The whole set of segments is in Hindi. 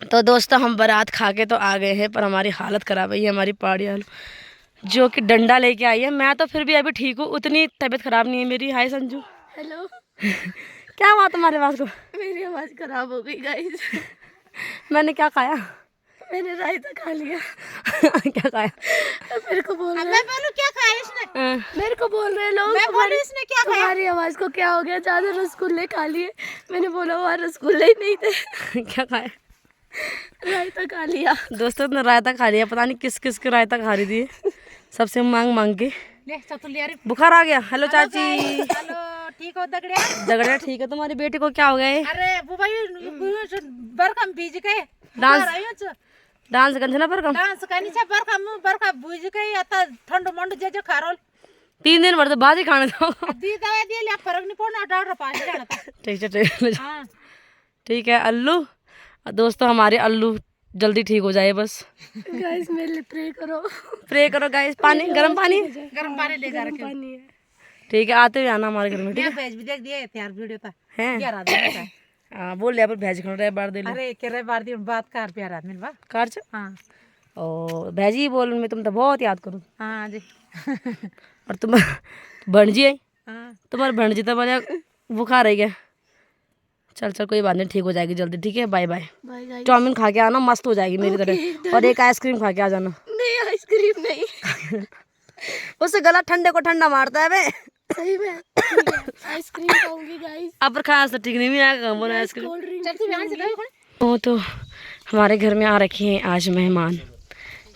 तो दोस्तों हम बारात खा के तो आ गए हैं, पर हमारी हालत ख़राब है। ये हमारी पहाड़ी वालों जो कि डंडा लेके आई है। मैं तो फिर भी अभी ठीक हूँ, उतनी तबीयत ख़राब नहीं है मेरी। हाय संजू। हेलो। क्या हुआ तुम्हारे आवाज़ को? मेरी आवाज़ खराब हो गई गाइस। मैंने क्या खाया? मैंने रायता खा लिया। क्या खाया? मेरे को बोल रहे मैं बोलूं क्या खाया इसने? मेरे को बोल रहे लोग मैं बोलूं इसने क्या खाया? तुम्हारी आवाज़ को क्या हो गया? ज़्यादा रसगुल्ले खा लिए। मैंने बोला वो रसगुल्ले ही नहीं थे। क्या खाया? रायता खा लिया। दोस्तों ने रायता खा लिया, पता नहीं किस किस के रायता खा रही थी, सबसे मांग मांग के। बुखार आ गया। हेलो चाची। हेलो, ठीक हो दगड़िया? दगड़िया ठीक है। तुम्हारी बेटी को क्या हो गया है? अरे वो भाई बरखम बीज गए डांस गंजना पर कम डांस करनी छे बरखा बीज गई आता ठंड मंड जे खारोल 3 दिन भर तो बाद ही खाने दो। दी दवा दे लिया, फर्क नहीं पड़ना। डॉक्टर पास जाना था। ठीक है ठीक है। हां ठीक है अल्लू। दोस्तों हमारे अल्लू जल्दी ठीक हो जाए बस। गाइस मेरे लिए प्रे करो गाइस। पानी गर्म पानी ले जा रखे पानी है। ठीक है, आते हुए आना हमारे घर में। ठीक है, भेज भी देख दिए थे यार वीडियो ता है 11 दिन का। हां बोल ले, पर भेज खण रे बार दे ले। अरे के रे बार दिन बात कर प्यार आदमी बा कार च। हां ओ भेजी बोल में तुम तो बहुत याद करूं। हां जी। और तुम भणजी है? हां तुम्हारे भणजी तो बड़ा बुखार है क्या? चल चल कोई बात नहीं, ठीक हो जाएगी जल्दी। ठीक है, bye bye. Bye guys. Chow mein खा के आना, मस्त हो जाएगी मेरी तरह। और एक आइसक्रीम खा के आ जाना। नहीं आइसक्रीम नहीं। उससे गला ठंडे को ठंडा मारता है बे। सही में आइसक्रीम खाऊंगी गाइस। अब खास तो ठीक नहीं भी आएगा बोल आइसक्रीम। कोल्ड ड्रिंक चलती बहन से तो हमारे घर में आ रखे हैं आज मेहमान।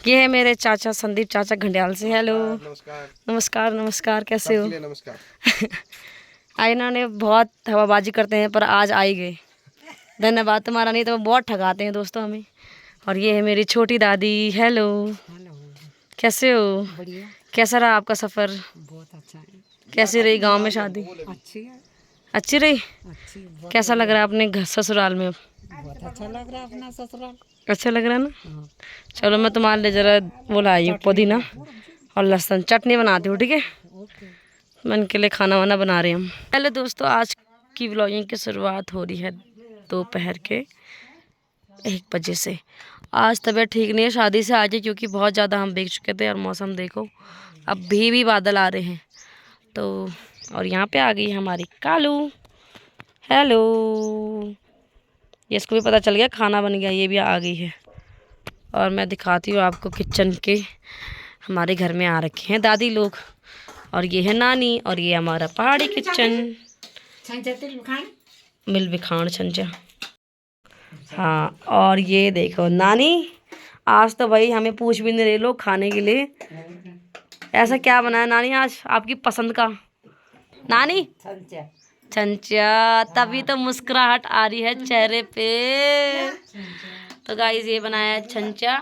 ये है मेरे चाचा संदीप चाचा घंडियाल से। हेलो नमस्कार। नमस्कार नमस्कार, कैसे हो? नमस्कार। आईना ने बहुत हवाबाजी करते हैं, पर आज आई गए। धन्यवाद तुम्हारा, नहीं तो वो बहुत ठगाते हैं दोस्तों हमें। और ये है मेरी छोटी दादी। हेलो कैसे हो? बढ़िया। कैसा रहा आपका सफ़र? बहुत अच्छा है। कैसी रही गांव में शादी? अच्छी है। अच्छी रही? अच्छी कैसा लग रहा है अपने ससुराल में? बहुत अच्छा लग रहा है अपना ससुराल। अच्छा लग रहा है ना? चलो मैं तुम्हारे लिए ज़रा वो लाई हूँ पुदीना और लहसुन चटनी बनाती हूँ। ठीक है, मैं इनके लिए खाना वाना बना रही हूँ। पहले दोस्तों आज की व्लॉगिंग की शुरुआत हो रही है दोपहर के 1 बजे से। आज तबीयत ठीक नहीं है, शादी से आज ही, क्योंकि बहुत ज़्यादा हम देख चुके थे। और मौसम देखो, अब भी बादल आ रहे हैं तो। और यहाँ पे आ गई हमारी कालू। हेलो, ये इसको भी पता चल गया खाना बन गया, ये भी आ गई है। और मैं दिखाती हूँ आपको किचन के। हमारे घर में आ रखे हैं दादी लोग, और ये है नानी, और ये हमारा पहाड़ी किचन। मिल विखाण छंचा। हाँ, और ये देखो नानी, आज तो भाई हमें पूछ भी नहीं रहे लोग खाने के लिए। ऐसा क्या बनाया नानी आज आपकी पसंद का? नानी छंचा, तभी तो मुस्कुराहट आ रही है चेहरे पे। तो गाइस ये बनाया है छंचा,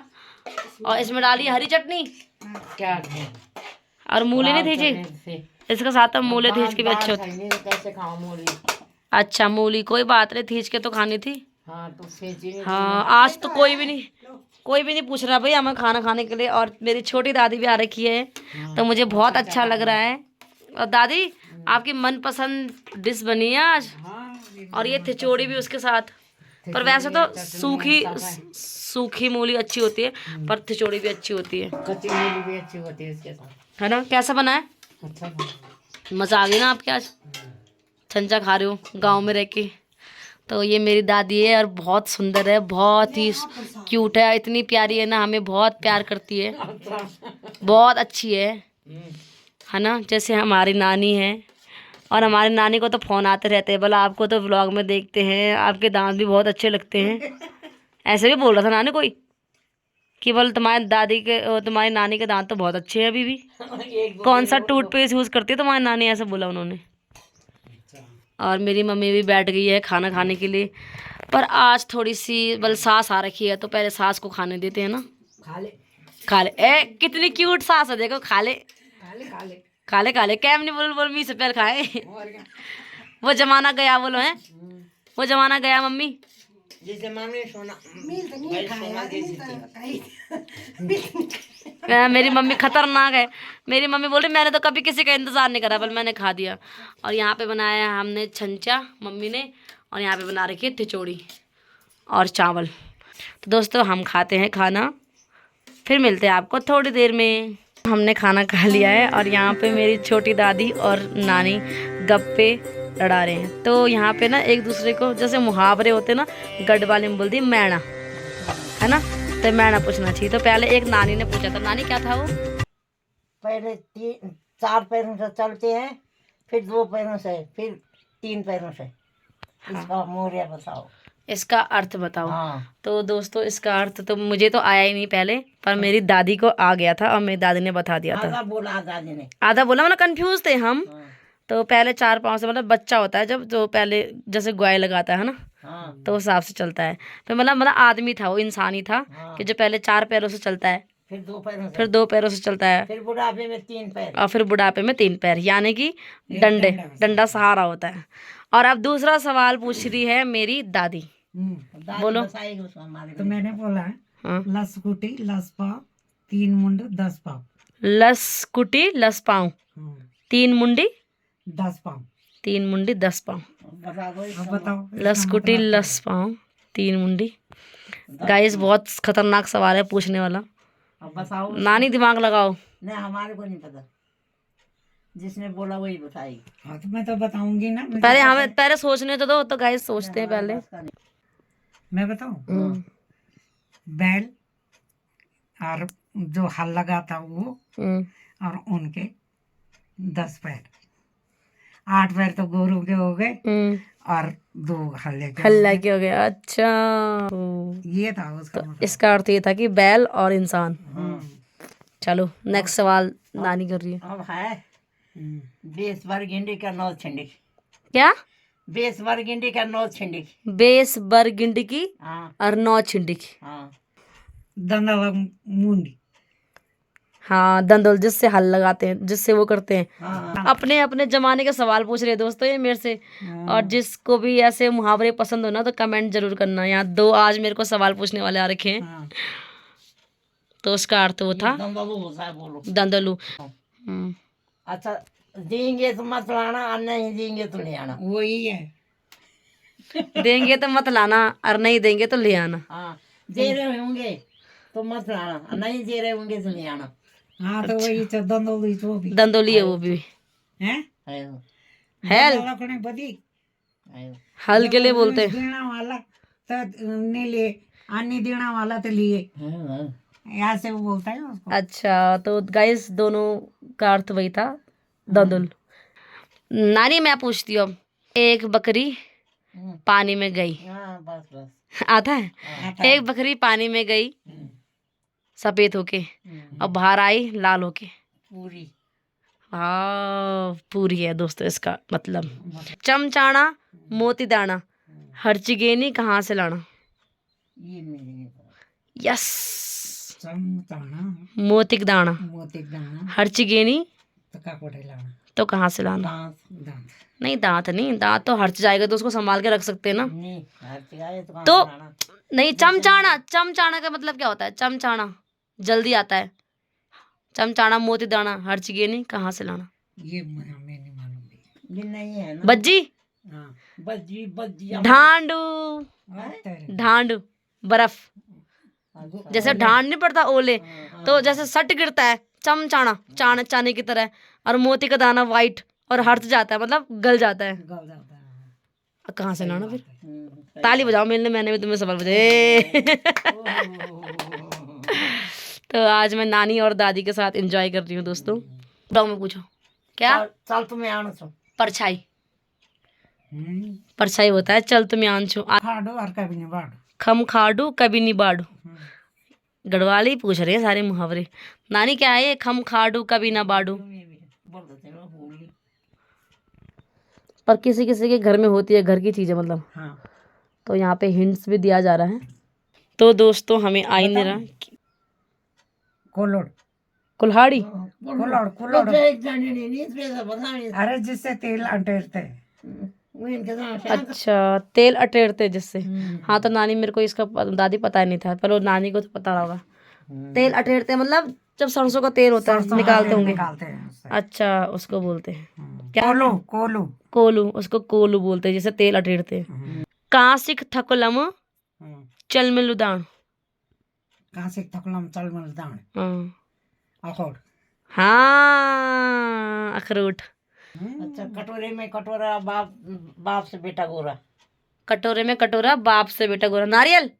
और इसमें डाली हरी चटनी। क्या और मूली नहीं थी, इसके साथ अब मूली थीच के भी अच्छे होते। कैसे खाओ मूली? अच्छा मूली कोई बात नहीं, थीच के तो खानी थी। हाँ तो हाँ, आज तो कोई भी नहीं पूछ रहा भाई हमें खाना खाने के लिए। और मेरी छोटी दादी भी आ रखी है, तो मुझे बहुत अच्छा लग रहा है। और दादी आपकी मनपसंद डिश बनी है आज, और ये थिचोड़ी भी उसके साथ। पर वैसे तो सूखी मूली अच्छी होती है, पर थिचोड़ी भी अच्छी होती है, कच्ची मूली भी अच्छी होती है इसके साथ। है ना? कैसा बना है? अच्छा मज़ा आ गया ना आपके? आज छंचा खा रहे हो गांव में रह के। तो ये मेरी दादी है, और बहुत सुंदर है, बहुत ही क्यूट है, इतनी प्यारी है ना, हमें बहुत प्यार करती है, बहुत अच्छी है ना? जैसे हमारी नानी है। और हमारी नानी को तो फ़ोन आते रहते हैं, बोला आपको तो व्लॉग में देखते हैं, आपके दांत भी बहुत अच्छे लगते हैं। ऐसे भी बोल रहा था नानी कोई कि बोल तुम्हारी नानी के दांत तो बहुत अच्छे हैं अभी भी। कौन सा टूथपेस्ट यूज़ करती है तुम्हारी नानी, ऐसा बोला उन्होंने। और मेरी मम्मी भी बैठ गई है खाना खाने के लिए। पर आज थोड़ी सी सास आ रखी है, तो पहले सास को खाने देते हैं ना। खा ले ए कितनी क्यूट सास है, देखो खा ले खा ले। कैम नहीं बोल मी से पहले खाए। वो जमाना गया बोलो है, वो जमाना गया मम्मी। मेरी मम्मी खतरनाक है। मेरी मम्मी बोल रही मैंने तो कभी किसी का इंतज़ार नहीं करा, बल मैंने खा दिया। और यहाँ पे बनाया है हमने छंचा मम्मी ने, और यहाँ पे बना रखी है थिचोड़ी और चावल। तो दोस्तों हम खाते हैं खाना, फिर मिलते हैं आपको थोड़ी देर में। हमने खाना खा लिया है और यहाँ पे मेरी छोटी दादी और नानी गप्पे लड़ा रहे हैं। तो यहाँ पे ना एक दूसरे को जैसे मुहावरे होते ना, गढ़वाली में बोलती मैना, है ना, तो मैना पूछना चाहिए। तो पहले एक नानी ने पूछा था, नानी क्या था वो? पहले 4 पैरों से चलते हैं, फिर 2 पैरों से, फिर 3 पैरों से। इसका मोरिया बताओ। इसका अर्थ बताओ। हाँ। तो दोस्तों इसका अर्थ तो मुझे तो आया ही नहीं पहले, पर मेरी दादी को आ गया था और मेरी दादी ने बता दिया था। आधा बोला दादी ने। आधा बोला, मतलब कंफ्यूज थे हम। हाँ। तो पहले 4 पाँव से, मतलब बच्चा होता है जब, तो पहले जैसे ग्वाय लगाता है ना, हाँ। तो उस हिसाब से चलता है। तो मतलब आदमी था, वो इंसान ही था हाँ। कि जो पहले 4 पैरों से चलता है, फिर 2 पैरों से, फिर 2 पैरों से चलता है, फिर बुढ़ापे में 3 पैर, और फिर बुढ़ापे में 3 पैर, यानी कि डंडा सहारा होता है। और अब दूसरा सवाल पूछ रही है मेरी दादी। दादी बोलो। बताएगी उसको हमारे तो मैंने बोला हाँ। लसकुटी लसपाव 3 मुंड 10 पाव। लसकुटी लसपाऊं 3 मुंडी 10 पाव। 3 मुंडी 10 पाँव। बता दो। अब बताओ लसकुटी लसपाऊं 3 मुंडी। गाइस बहुत खतरनाक सवाल है पूछने वाला, अब बताओ। नानी दिमाग लगाओ। नहीं, हमारे को नहीं पता, जिसने बोला वही बताएगी। हाँ तो मैं तो बताऊंगी ना। पहले हमें पहले सोचने तो दो, तो गाइस सोचते हैं पहले। मैं बताऊं। बैल और जो हल लगा था वो, और उनके 10 पैर, 8 पैर तो गोरू के हो गए और 2 हल्ले के हल्ला के हो गया। अच्छा, ये था उसका मतलब। इसका अर्थ ये था कि बैल और इंसान। चलो नेक्स्ट सवाल नानी कर रही है। अब है 20 बरगिंडी का 9 छिंडी। क्या? 20 बरगिंडी का 9 छिंडी। बेस बर गिंडी की हाँ। और 9 छिंडी की। हाँ। दंदला मुंडी। हाँ, दंदल, जिससे हल लगाते हैं, जिससे वो करते हैं। हाँ। अपने अपने जमाने के सवाल पूछ रहे हैं दोस्तों ये मेरे से। और जिसको भी ऐसे मुहावरे पसंद हो ना, तो कमेंट जरूर करना। यहाँ 2 आज मेरे को सवाल पूछने वाले आ रखे हैं। हाँ। तो उसका अर्थ वो था दंदलू होता है, बोलो। दंदलू। अच्छा, देंगे तो मत लाना और नहीं देंगे तो ले आना। वही है। देंगे तो मत लाना और नहीं देंगे तो ले आना। हाँ, दे रहे होंगे तो मत लाना और नहीं दे रहे होंगे तो ले आना। हाँ तो वही तो दंदोली तो भी दंदोली है वो भी। हैं। आयो, हेल दंदला कोने बदी आयो। हल के लिए बोलते हैं। देना वाला तो नहीं ले, अन्य देना वाला तो लिए, हाँ। ऐसे वो बोलता है उसको। अच्छा, तो गाइस दोनों का अर्थ वही था, दंदुल। नानी मैं पूछती हूँ अब। एक बकरी पानी में गई। हाँ, बस बस। आता है? एक बकरी पानी में गई सफेद होके, और बाहर आई लाल होके। पूरी। हाँ, पूरी है दोस्तों इसका मतलब। चमचाना मोती दाना हरचिगेनी कहाँ से लाना? ये मेरे नहीं पता। यस, चमचाना मोतिक दाना मोतिक दाना हरचिगेनी तो काकोटे लाना। तो कहाँ से लाना? दांत। दांत। नहीं, दांत नहीं, दांत तो हर्च जाएगा तो उसको संभाल के रख सकते हैं ना। नहीं, हर जगह तो कहाँ तो से लाना? नहीं, चमचाना, चमचाना का मतलब क्या होता है? चमचाना जल्दी आता है। चमचाना मोती दाना हरचिगेनी कहाँ से लाना? ये हमें नहीं मालूम। ये नहीं है ना। बज्जी, हाँ। बज्जी बज्जी। ढांडू, तेरे। ढांडू बर्फ, जैसे ढांड नहीं पड़ता ओले, तो जैसे सट गिरता है चमचाना, चाने की तरह, और मोती का दाना वाइट और हर्च जाता है, मतलब गल जाता है। गल जाता है। कहाँ से लाना फिर? सही ताली बजाओ, मैंने भी तुम्हें सवाल बजाए। तो आज मैं नानी और दादी के साथ एंजॉय कर रही हूँ दोस्तों। बताओ, में पूछो क्या? चल तुम्हें आना तो। परछाई। परछाई होता है चल तुम आन छो। खाडो और कभी नहीं बाड़ो। खम खाडू कभी नहीं बाड़ू। गढ़वाली पूछ रहे हैं सारे मुहावरे। नानी क्या है ये खम खाडू कभी ना बाड़ू? बोल देते हैं होली। पर किसी किसी के घर में होती है, घर की चीज़ है मतलब। हाँ। तो यहाँ पे हिंट्स भी दिया जा रहा है। तो दोस्तों हमें आ ही नहीं रहा। कोलोड। कुल्हाड़ी। कुल्हाड़ कुल्हाड़। नहीं। अरे जिससे तेल अटेरते हैं। अच्छा, तेल अटेरते जिससे। हाँ, तो नानी मेरे को इसका दादी पता ही नहीं था, पर वो नानी को तो पता रहा होगा। तेल अटेरते मतलब जब सरसों का तेल होता है निकालते होंगे। निकालते हैं उससे। अच्छा, उसको बोलते हैं क्या? कोलू कोलू। कोलू, उसको कोलू बोलते हैं, जैसे तेल अटेरते हैं। कासिक थकुलम चल में लुदान कासिक थकलम चल मल दाण हाँ अखोड़ हाँ, अखरोट। अच्छा, कटोरे में कटोरा, बाप बाप से बेटा गोरा। कटोरे में कटोरा, बाप से बेटा गोरा। नारियल,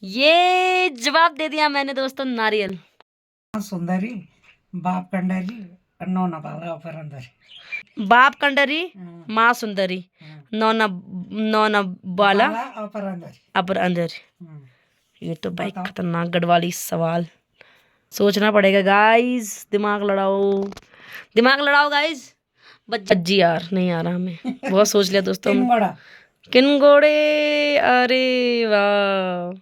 ये जवाब दे दिया मैंने दोस्तों, नारियल। सुंदरी बाप कंडरी नौना बाला पर अंदर बाप कंडरी, माँ सुंदरी, नौना नौना बाला पर अंदर अपर अंदर। ये तो भाई खतरनाक गढ़वाली सवाल, सोचना पड़ेगा गाइस, दिमाग लड़ाओ, दिमाग लड़ाओ गाइस। बज्जी यार नहीं आ रहा हमें, बहुत सोच लिया दोस्तों। बड़ा किनगोड़े, अरे वाह,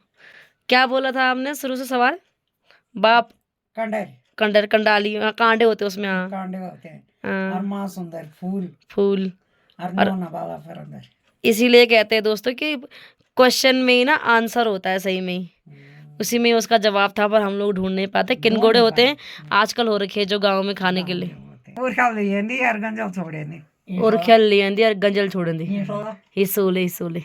क्या बोला था आपने शुरू से सवाल? बाप कंडर कंडर, कंडाली, हाँ, कांडे होते उसमें, हाँ कांडे होते हैं हाँ, और माँ सुंदर फूल फूल। और नौना बाला पर अंदर। इसीलिए कहते हैं दोस्तों कि क्वेश्चन में ही ना आंसर होता है सही में ही, उसी में ही उसका जवाब था, पर हम लोग ढूंढ नहीं पाते। किनगोड़े होते हैं आजकल हो रखे हैं जो गाँव में खाने के लिए। और क्या लिए नहीं यार गंजा छोड़े नहीं और खेल लिया और गंजल छोड़ दी, ये सोला हिसोले हिसोले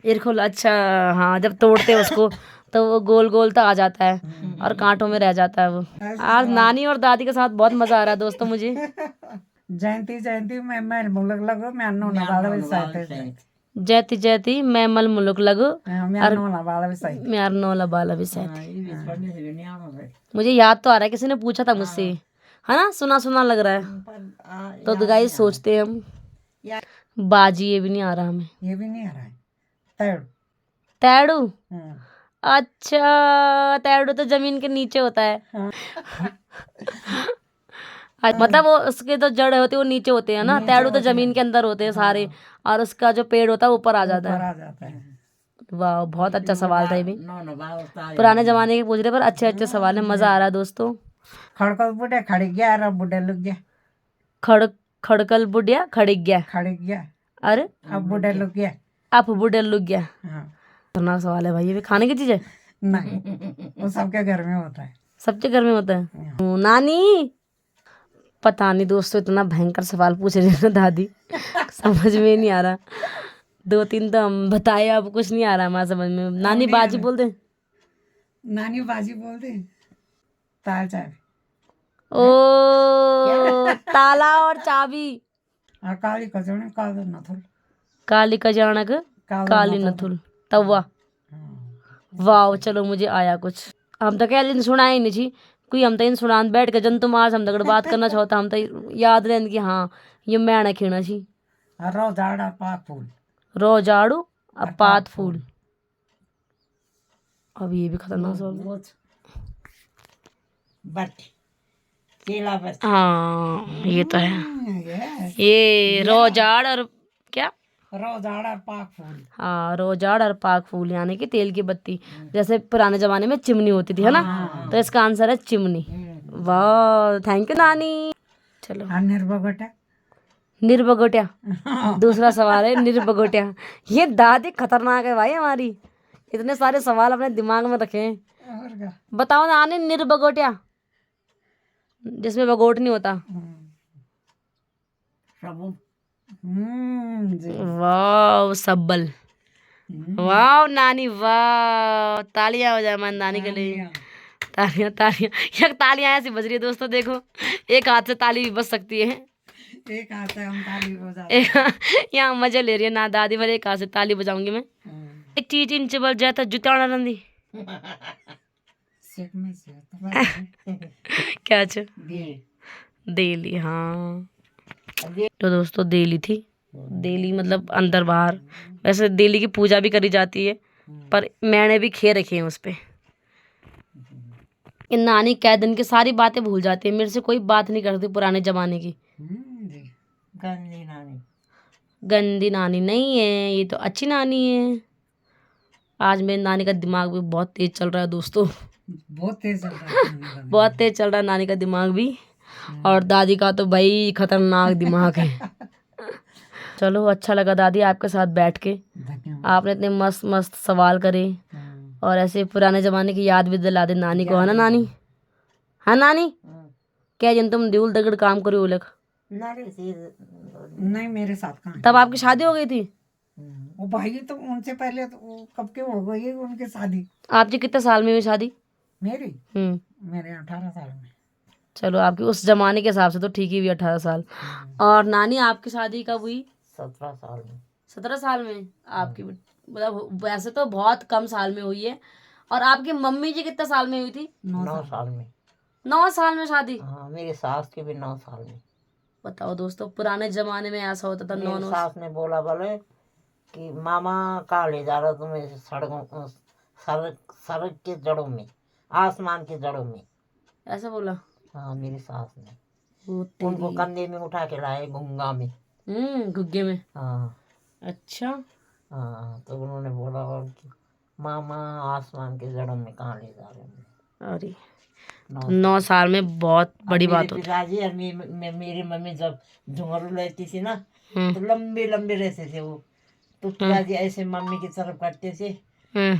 इरखोल। अच्छा हाँ, जब तोड़ते हैं उसको तो वो गोल गोल तो आ जाता है और कांटों में रह जाता है वो। आज नानी और दादी के साथ बहुत मजा आ रहा है दोस्तों मुझे। जयंती जयंती मैं मुलक लगो मैं नौना बाला भी सही जैती जैती मैं मल मुलुक लगो, मैं नौना बाला भी सही म्यार नौला बाला भी सहती। पढ़ने से भी नहीं आना भाई। मुझे याद तो आ रहा है, किसी ने पूछा था मुझसे, है ना, सुना सुना लग रहा है। तो गाइस सोचते हैं हम, बाजी ये भी नहीं आ रहा हमें। ये भी नहीं आ रहा है तैड़ तैड़ू, हाँ। अच्छा तैड़ू तो जमीन के नीचे होता है। मतलब वो उसके तो जड़ होते हैं वो नीचे होते हैं ना, तैड़ू तो जमीन के अंदर होते हैं सारे, और उसका जो पेड़ होता है ऊपर आ जाता ऊपर है। आ जाता है। वाह, बहुत अच्छा सवाल था ये भी, नौ नौ बाल तारे पुराने जमाने के पूछ रहे, पर अच्छे अच्छे सवाल है, मजा आ रहा है दोस्तों। खड़कल बुढ़े खड़ गया और बुढ़े लुक गया खड़ खड़कल बुढ़िया खड़िक गया, खड़ गया अरे अब बुढ़े लुक गया। आप बुढ़े लुक गया। हाँ खतरनाक सवाल है भाई, ये भी खाने की चीज है? नहीं वो सबके घर में होता है। सबके घर में होता है। नानी, पता नहीं दोस्तों, इतना भयंकर सवाल पूछ रही है ना दादी, समझ में नहीं आ रहा। दो तीन तो हम बताए, अब कुछ नहीं आ रहा हमारे समझ में। नानी बाजी बोल दे। नानी बाजी बोल दे ताल चाबी ओ ताला और चाबी, और काली कचौड़ी काल नथुल काली कजानक काली नथुल तवा। वाह, चलो मुझे आया कुछ। हम तो कह दिन सुना ही नहीं छी कोई, हम तो इन सुना बैठ के जन तुम आज हम तक बात करना चाहता, हम तो याद रहन कि हाँ ये मैंने खेना छी। और रो झाड़ा पाक फूल रो झाड़ू अब पात फूल। अब ये भी खतरनाक सवाल। बट केला बट हाँ ये तो है, ये ये रो झाड़ और क्या, रो झाड़ा पाक फूल। हाँ रोजाड़ और पाक फूल, यानी कि तेल की बत्ती, जैसे पुराने जमाने में चिमनी होती थी, है ना, तो इसका आंसर है चिमनी। वाह, थैंक यू नानी। चलो और निर्भगोटा निर्बगोटिया, दूसरा सवाल है निर्बगोटिया। ये दादी खतरनाक है भाई हमारी, इतने सारे सवाल अपने दिमाग में रखे हैं। और क्या बताओ नानी, निर्बगोटिया जिसमें बगोट नहीं होता। सब जी वाह सब्बल, वाह नानी वाह, तालियां हो जाए हमारी नानी के लिए। तालियां तालियां, यार तालियां ऐसी बज रही है दोस्तों, देखो एक हाथ से ताली भी बज सकती है। एक हाथ से हम ताली बजाते यहाँ मजे ले रही है ना दादी, भले एक हाथ से ताली बजाऊंगी मैं। एक चीज इंच बज जाए तो जुटाना रंदी सेट में से तो क्या छ देली, हाँ तो दोस्तों देली थी, देली मतलब अंदर बाहर। वैसे देली की पूजा भी करी जाती है, पर मैंने भी खे रखे हैं उस पे। इन नानी कै दिन की सारी बातें भूल जाती है, मेरे से कोई बात नहीं करती पुराने जमाने की। जी गंदी नानी गंदी नानी नहीं है, ये तो अच्छी नानी है। आज मेरी नानी का दिमाग भी बहुत तेज चल रहा है दोस्तों, बहुत तेज चल रहा है बहुत तेज चल रहा है नानी का दिमाग भी, और दादी का तो भाई खतरनाक दिमाग है। चलो अच्छा लगा दादी आपके साथ बैठ के, धन्यवाद। आपने इतने मस्त मस्त सवाल करे, और ऐसे पुराने जमाने की याद भी दिला दे नानी को, है ना नानी? हाँ नानी, क्या जन तुम दूल दगड़ काम करो उलक, नारी सी नहीं मेरे साथ कहाँ तब आपकी शादी हो गई थी? वो भाई तो उनसे पहले तो वो कब के हो गई उनकी शादी। आपकी कितने साल में हुई शादी? मेरी मेरे 18 साल में। चलो आपकी उस जमाने के हिसाब से तो ठीक ही हुई 18 साल। और नानी आपकी शादी कब हुई? 17 साल में। 17 साल में आपकी, मतलब वैसे तो बहुत कम साल में हुई है। और आपकी मम्मी जी कितने साल में हुई थी? 9 साल में। 9 साल में शादी? हाँ, मेरी सास की भी 9 साल में। बताओ दोस्तों, पुराने जमाने में ऐसा होता था। मेरी सास ने बोला बोले कि मामा कहाँ ले जा रहा तुम्हें, सड़कों सड़क के जड़ों में, आसमान के जड़ों में, ऐसा बोला? हाँ मेरी सास ने। वो उनको कंधे में उठा के लाए घुंगा में। गुग्गे में? हाँ। अच्छा। हाँ, तो उन्होंने बोला और कि मामा आसमान के जड़ों में कहाँ ले जा रहे हैं। अरे 9 साल में बहुत बड़ी बात होती है। पिताजी और मेरी मम्मी जब झुमरू लेती थी ना, तो लंबे लंबे रहते थे वो। तो पिताजी ऐसे मम्मी की तरफ करते थे,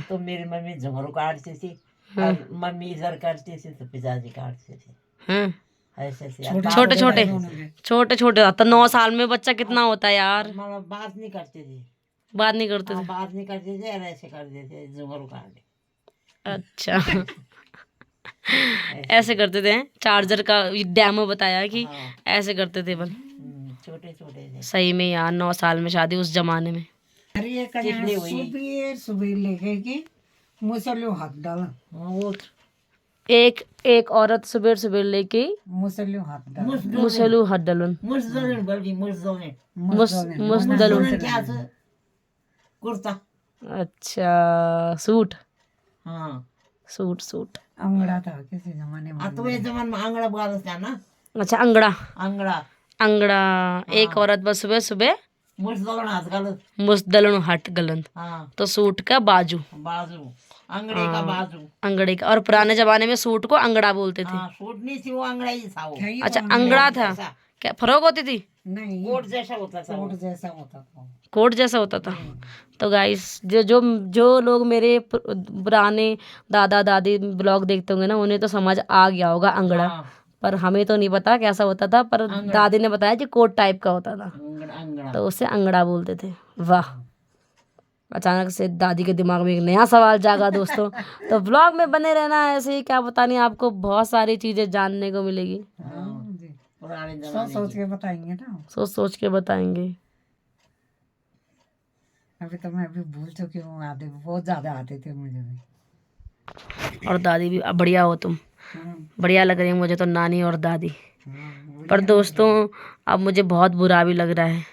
तो मेरी मम्मी झुमरू काटती थी, और मम्मी इधर करती थी तो पिताजी काटते थे। ऐसे थे। छोटे छोटे तो 9 साल में बच्चा कितना होता है यार। मतलब बात नहीं करते थे। बात नहीं करते थे? बात नहीं करते थे और ऐसे करते थे, झुमरू काट। अच्छा। ऐसे करते थे। चार्जर का डेमो बताया कि ऐसे करते थे बल। छोटे छोटे थे। सही में यार 9 साल में शादी उस जमाने में। अरे ये सुबह सुबह लेके कि मुसलियो हाथ डाला। वो एक औरत सुबह सुबह लेके मुसलियो हाथ डाला। मुसलू हाथ डालन। मुसदलन बल्कि मुसदलन। मुसदलन क्या था? कुर्ता। अच्छा, सूट। हाँ, सूट। अंगड़ा था किसी जमाने में। तो ये जमाने में आंगड़ा बोला था ना। अच्छा, अंगड़ा। अंगड़ा। एक औरत बस सुबह सुबह मुसदलन हाथ गलत। मुसदलन हट गलन। हाँ, तो सूट का बाजू। अंगड़े का बाजू। अंगड़े का। और पुराने जमाने में सूट को अंगड़ा बोलते थे। हाँ, सूट नहीं थी वो, अंगड़ा ही था वो। अच्छा, अंगड़ा था। क्या फर्क होती थी? नहीं, कोट जैसा होता था। कोट जैसा होता था। तो गाइस जो लोग मेरे पुराने दादा दादी ब्लॉग देखते होंगे ना, उन्हें तो समझ आ गया होगा अंगड़ा। पर हमें तो नहीं पता कैसा होता था, पर दादी ने बताया कि कोट टाइप का होता था, तो उसे अंगड़ा बोलते थे। वाह, अचानक से दादी के दिमाग में एक नया सवाल जागा दोस्तों। तो ब्लॉग में बने रहना ऐसे ही, क्या पता नहीं आपको बहुत सारी चीजें जानने को मिलेगी। सोच के बताएंगे ना, सोच के बताएंगे। अभी तो मैं अभी भूल चुकी हूँ, आधे बहुत ज्यादा आते थे मुझे भी। और दादी भी बढ़िया हो तुम। बढ़िया लग रही है मुझे तो नानी और दादी। पर दोस्तों अब मुझे बहुत बुरा भी लग रहा है,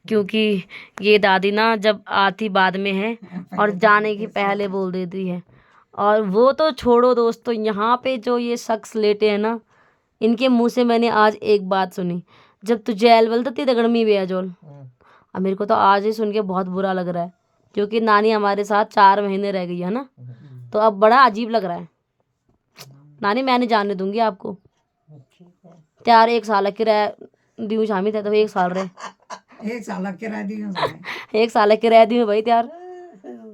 क्योंकि ये दादी ना जब आती बाद में है और जाने की पहले बोल देती है। और वो तो छोड़ो दोस्तों, यहाँ पे जो ये शख्स लेटे हैं ना, इनके मुंह से मैंने आज एक बात सुनी, जब तुझे एल बोलती दगड़मी भी जोल। अब मेरे को तो आज ही सुन के बहुत बुरा लग रहा है, क्योंकि नानी हमारे साथ 4 महीने रह गई है ना, तो अब बड़ा अजीब लग रहा है। नानी मैं नहीं जानने दूंगी आपको। त्यार 1 साल की रह दी शामिल है, तो 1 साल रहे। 1 साल के रह दी 1 साल के रह दी भाई त्यार।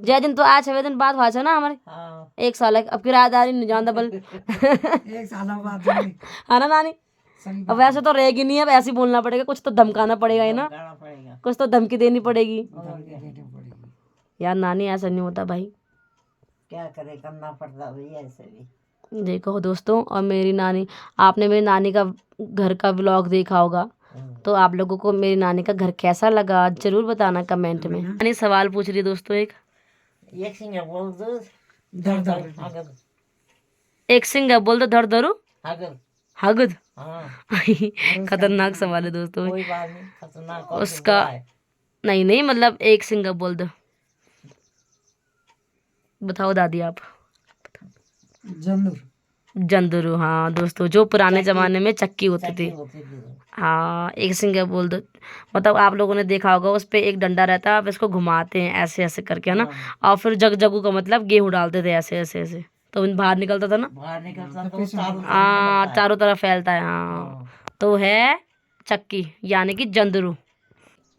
जय दिन तो आज 6 दिन बाद भाषा ना हमारे। 1 साल अब किराएदारी नहीं जानता बल। 1 साल बाद है ना नानी? अब वैसे तो रहेगी नहीं, अब ऐसे ही बोलना पड़ेगा, कुछ तो धमकाना पड़ेगा ही ना, कुछ तो धमकी देनी पड़ेगी यार। नानी ऐसा नहीं होता भाई, क्या करे, करना पड़ता भैया ऐसे भी। देखो दोस्तों, और मेरी नानी, आपने मेरी नानी का घर का व्लॉग देखा होगा, तो आप लोगों को मेरी नानी का घर कैसा लगा जरूर बताना कमेंट में। नानी सवाल पूछ रही है दोस्तों, एक सिंह बोल दो एक सिंह बोल दो धर धरू हगद। खतरनाक सवाल है दोस्तों। कोई बात नहीं, खतरनाक उसका नहीं मतलब एक सिंह बोल दो। बताओ दादी आप। जंदुरू। हाँ दोस्तों, जो पुराने जमाने में चक्की होती थी। हाँ, एक सिंह बोल दो, मतलब आप लोगों ने देखा होगा, उस पे एक डंडा रहता है, आप इसको घुमाते हैं ऐसे ऐसे करके, है ना, और फिर जगू का मतलब गेहूं डालते थे ऐसे ऐसे ऐसे, तो बाहर निकलता था ना। हाँ, चारों तरफ फैलता है। हाँ, तो है चक्की, यानी कि जंदरू।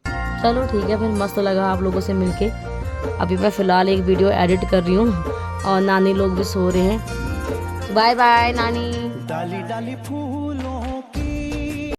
चलो ठीक है, फिर मस्त लगा आप लोगों से मिलके। अभी मैं फ़िलहाल एक वीडियो एडिट कर रही हूँ, और नानी लोग भी सो रहे हैं। बाय बाय नानी। डाली डाली फूल